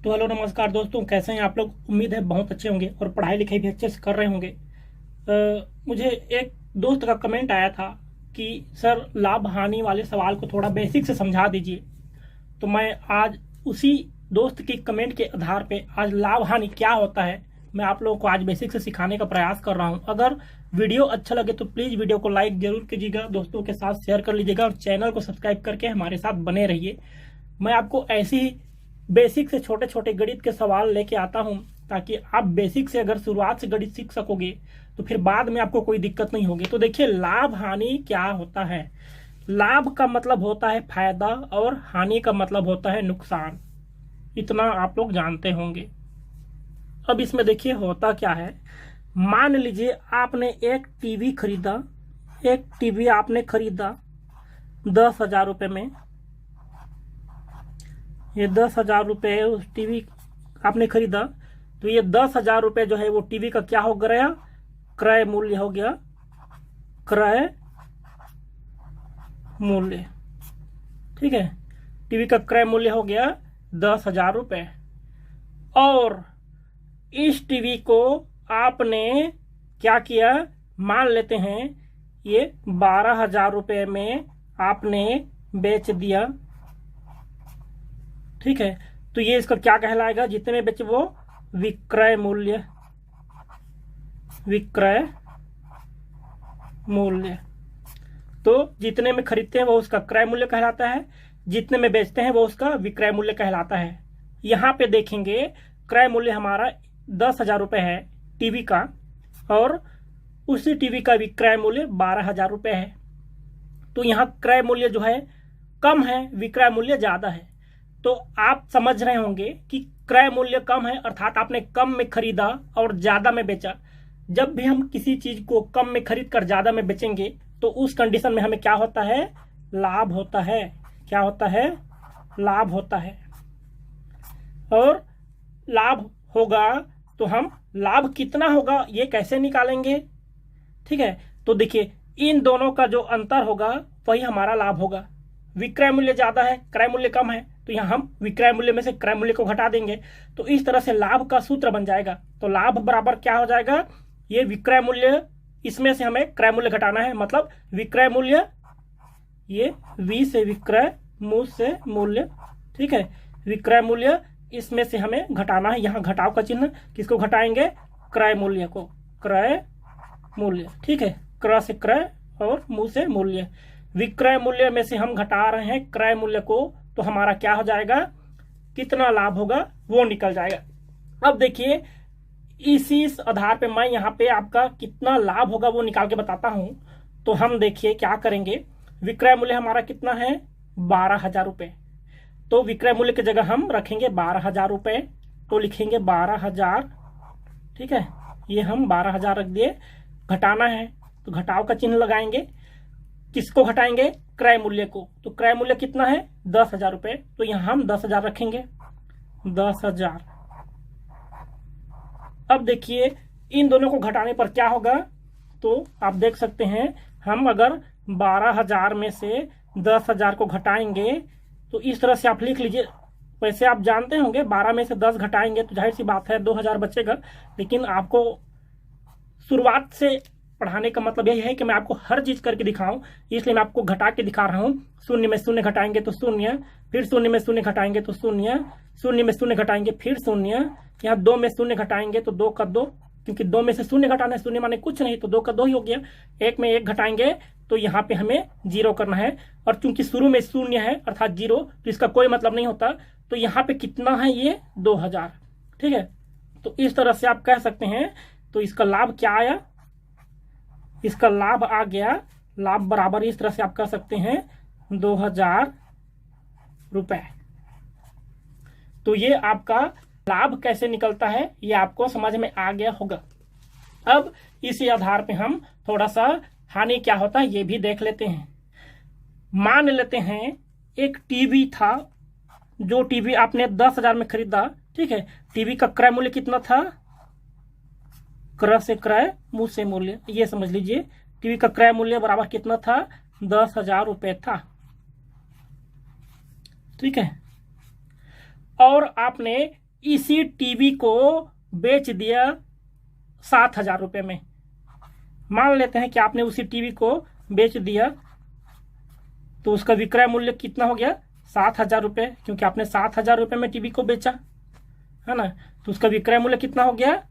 तो हेलो नमस्कार दोस्तों, कैसे हैं आप लोग। उम्मीद है बहुत अच्छे होंगे और पढ़ाई लिखाई भी अच्छे से कर रहे होंगे। मुझे एक दोस्त का कमेंट आया था कि सर लाभ हानि वाले सवाल को थोड़ा बेसिक से समझा दीजिए। तो मैं आज उसी दोस्त की कमेंट के आधार पे आज लाभ हानि क्या होता है मैं आप लोगों को आज बेसिक से सिखाने का प्रयास कर रहा हूँ। अगर वीडियो अच्छा लगे तो प्लीज़ वीडियो को लाइक जरूर कीजिएगा, दोस्तों के साथ शेयर कर लीजिएगा और चैनल को सब्सक्राइब करके हमारे साथ बने रहिए। मैं आपको ऐसी ही बेसिक से छोटे छोटे गणित के सवाल लेके आता हूं ताकि आप बेसिक से अगर शुरुआत से गणित सीख सकोगे तो फिर बाद में आपको कोई दिक्कत नहीं होगी। तो देखिए, लाभ हानि क्या होता है। लाभ का मतलब होता है फायदा और हानि का मतलब होता है नुकसान। इतना आप लोग जानते होंगे। अब इसमें देखिए होता क्या है। मान लीजिए आपने एक टीवी खरीदा। एक टीवी आपने खरीदा 10,000 रुपये में। ये 10,000 रुपये उस टीवी आपने खरीदा, तो ये 10,000 रुपये जो है वो टीवी का क्या हो गया, क्रय मूल्य हो गया। क्रय मूल्य, ठीक है। टीवी का क्रय मूल्य हो गया 10,000 रुपये। और इस टीवी को आपने क्या किया, मान लेते हैं ये 12,000 रुपये में आपने बेच दिया, ठीक है। तो ये इसका क्या कहलाएगा, जितने में बेचे वो विक्रय मूल्य। विक्रय मूल्य, तो जितने में खरीदते हैं वो उसका क्रय मूल्य कहलाता है, जितने में बेचते हैं वो उसका विक्रय मूल्य कहलाता है। यहाँ पे देखेंगे क्रय मूल्य हमारा 10,000 रुपये है टीवी का, और उसी टीवी का विक्रय मूल्य 12,000 रुपये है। तो यहाँ क्रय मूल्य जो है कम है, विक्रय मूल्य ज्यादा है। तो आप समझ रहे होंगे कि क्रय मूल्य कम है, अर्थात आपने कम में खरीदा और ज्यादा में बेचा। जब भी हम किसी चीज को कम में खरीद कर ज्यादा में बेचेंगे तो उस कंडीशन में हमें क्या होता है, लाभ होता है। क्या होता है, लाभ होता है। और लाभ होगा तो हम लाभ कितना होगा ये कैसे निकालेंगे, ठीक है। तो देखिए, इन दोनों का जो अंतर होगा वही हमारा लाभ होगा। विक्रय मूल्य ज्यादा है, क्रय मूल्य कम है, तो यहाँ हम विक्रय मूल्य में से क्रय मूल्य को घटा देंगे। तो इस तरह से लाभ का सूत्र बन जाएगा। तो लाभ बराबर क्या हो जाएगा, ये विक्रय मूल्य, इसमें से हमें क्रय मूल्य घटाना है, मतलब विक्रय मूल्य, ये वी से विक्रय, मू से मूल्य, ठीक है। विक्रय मूल्य इसमें से हमें घटाना है। यहाँ घटाव का चिन्ह, किसको घटाएंगे, क्रय मूल्य को। क्रय मूल्य, ठीक है। क्रय से क्रय और मू से मूल्य। विक्रय मूल्य में से हम घटा रहे हैं क्रय मूल्य को, तो हमारा क्या हो जाएगा, कितना लाभ होगा वो निकल जाएगा। अब देखिए, इसी आधार पे मैं यहाँ पे आपका कितना लाभ होगा वो निकाल के बताता हूं। तो हम देखिए क्या करेंगे, विक्रय मूल्य हमारा कितना है, 12,000 रुपये। तो विक्रय मूल्य की जगह हम रखेंगे 12,000 रुपये, तो लिखेंगे 12,000, ठीक है। ये हम 12,000 रख दिए। घटाना है तो घटाव का चिन्ह लगाएंगे। किसको घटाएंगे, क्रय मूल्य को। तो क्रय मूल्य कितना है, 10,000 रुपये, तो यहां हम 10,000 रखेंगे। 10,000। अब देखिए, इन दोनों को घटाने पर क्या होगा, तो आप देख सकते हैं, हम अगर 12,000 में से 10,000 को घटाएंगे तो इस तरह से आप लिख लीजिए। वैसे आप जानते होंगे 12 में से 10 घटाएंगे तो जाहिर सी बात है 2,000 बचेगा, लेकिन आपको शुरुआत से पढ़ाने का मतलब यही है कि मैं आपको हर चीज करके दिखाऊं, इसलिए मैं आपको घटा के दिखा रहा हूं। शून्य में शून्य घटाएंगे तो शून्य, फिर शून्य में शून्य घटाएंगे तो शून्य, शून्य में शून्य घटाएंगे फिर शून्य, यहाँ 2 में शून्य घटाएंगे तो 2 का 2, क्योंकि 2 में से शून्य घटाना है, शून्य माने कुछ नहीं, तो 2 का 2 ही हो गया। 1 में 1 घटाएंगे तो यहाँ पे हमें 0 करना है, और चूंकि शुरू में शून्य है अर्थात 0, तो इसका कोई मतलब नहीं होता। तो यहाँ पे कितना है, ये 2,000, ठीक है। तो इस तरह से आप कह सकते हैं। तो इसका लाभ क्या आया, इसका लाभ आ गया, लाभ बराबर इस तरह से आप कह सकते हैं 2,000 रुपए। तो ये आपका लाभ कैसे निकलता है ये आपको समझ में आ गया होगा। अब इसी आधार पे हम थोड़ा सा हानि क्या होता है ये भी देख लेते हैं। मान लेते हैं एक टीवी था, जो टीवी आपने 10,000 में खरीदा, ठीक है। टीवी का क्रय मूल्य कितना था, क्रय से क्रय, मू से मूल्य, ये समझ लीजिए। टीवी का क्रय मूल्य बराबर कितना था, 10,000 रुपये था, ठीक है। और आपने इसी टीवी को बेच दिया 7,000 रुपये में। मान लेते हैं कि आपने उसी टीवी को बेच दिया, तो उसका विक्रय मूल्य कितना हो गया? 7,000 रुपये, क्योंकि आपने 7,000 रुपये में टीवी को बेचा है ना। तो उसका विक्रय मूल्य कितना हो गया?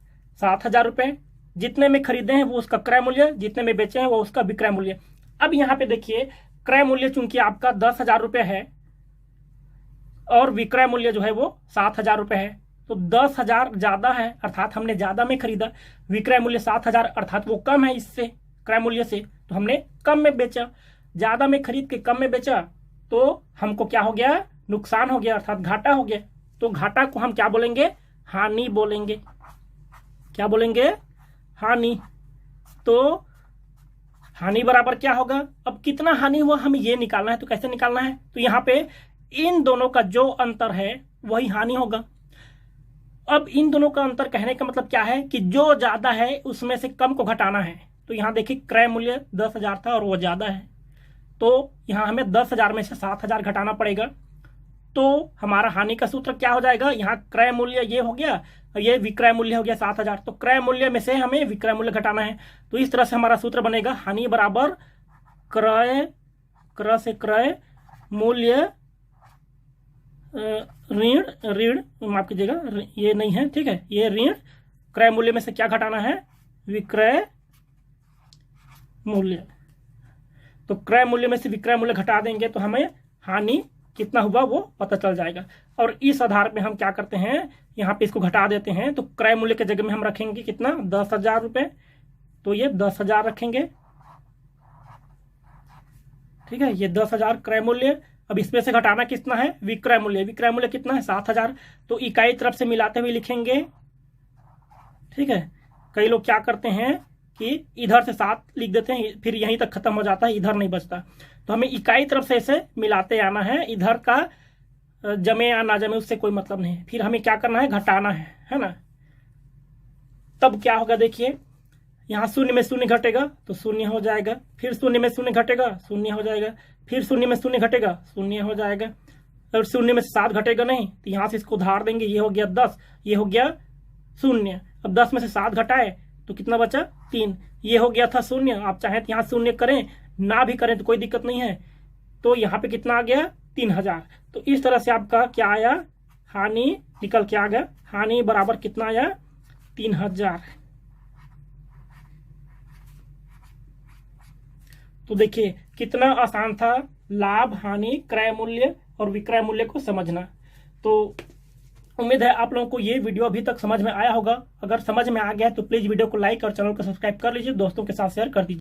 7,000 रुपये। जितने में खरीदे हैं वो उसका क्रय मूल्य, जितने में बेचे हैं वो उसका विक्रय मूल्य। अब यहाँ पे देखिए, क्रय मूल्य चूंकि आपका 10,000 रुपये है और विक्रय मूल्य जो है वो 7,000 रुपये है, तो 10,000 ज्यादा है, अर्थात हमने ज्यादा में खरीदा। विक्रय मूल्य 7,000 अर्थात वो कम है इससे, क्रय मूल्य से, तो हमने कम में बेचा। ज्यादा में खरीद के कम में बेचा तो हमको क्या हो गया? नुकसान हो गया, अर्थात घाटा हो गया। तो घाटा को हम क्या बोलेंगे? हानि बोलेंगे। क्या बोलेंगे? हानि। तो हानि बराबर क्या होगा? अब कितना हानि हुआ हमें ये निकालना है। तो कैसे निकालना है? तो यहाँ पे इन दोनों का जो अंतर है वही हानि होगा। अब इन दोनों का अंतर कहने का मतलब क्या है कि जो ज्यादा है उसमें से कम को घटाना है। तो यहाँ देखिए, क्रय मूल्य 10,000 था और वो ज्यादा है, तो यहाँ हमें 10,000 में से 7,000 घटाना पड़ेगा। तो हमारा हानि का सूत्र क्या हो जाएगा? यहाँ क्रय मूल्य ये हो गया, ये विक्रय मूल्य हो गया 7,000, तो क्रय मूल्य में से हमें विक्रय मूल्य घटाना है। तो इस तरह से हमारा सूत्र बनेगा, हानि बराबर क्रय से क्रय मूल्य ऋण माफ कीजिएगा, ये नहीं है, ठीक है, ये ऋण क्रय मूल्य में से क्या घटाना है? विक्रय मूल्य। तो क्रय मूल्य में से विक्रय मूल्य घटा देंगे तो हमें हानि कितना हुआ वो पता चल जाएगा। और इस आधार पे हम क्या करते हैं, यहाँ पे इसको घटा देते हैं। तो क्रय मूल्य के जगह में हम रखेंगे कितना? 10,000 रुपये। तो ये 10,000 रखेंगे, ठीक है, ये 10,000 क्रय मूल्य। अब इसमें से घटाना कितना है? विक्रय मूल्य। विक्रय मूल्य कितना है? 7,000। तो इकाई तरफ से मिलाते हुए लिखेंगे, ठीक है। कई लोग क्या करते हैं कि इधर से 7 लिख देते हैं, फिर यहीं तक खत्म हो जाता है, इधर नहीं बचता। तो हमें इकाई तरफ से ऐसे मिलाते आना है, इधर का जमे या ना जमे उससे कोई मतलब नहीं है। फिर हमें क्या करना है? घटाना है ना। तब क्या होगा? देखिए, यहाँ शून्य में शून्य घटेगा तो शून्य हो जाएगा, फिर शून्य में शून्य घटेगा, शून्य हो जाएगा, फिर शून्य में शून्य घटेगा, शून्य हो जाएगा। और शून्य में से 7 घटेगा नहीं, तो यहाँ से इसको उधार देंगे, ये हो गया 10, ये हो गया शून्य। अब 10 में से 7 घटाए तो कितना बचा? 3। ये हो गया था शून्य। आप चाहें तो यहाँ शून्य करें, ना भी करें तो कोई दिक्कत नहीं है। तो यहाँ पे कितना आ गया? 3,000। तो इस तरह से आपका क्या आया? हानि निकल के आ गया। हानि बराबर कितना आया? 3,000। तो देखिए कितना आसान था लाभ, हानि, क्रय मूल्य और विक्रय मूल्य को समझना। तो उम्मीद है आप लोगों को ये वीडियो अभी तक समझ में आया होगा। अगर समझ में आ गया है तो प्लीज वीडियो को लाइक और चैनल को सब्सक्राइब कर लीजिए, दोस्तों के साथ शेयर कर दीजिए।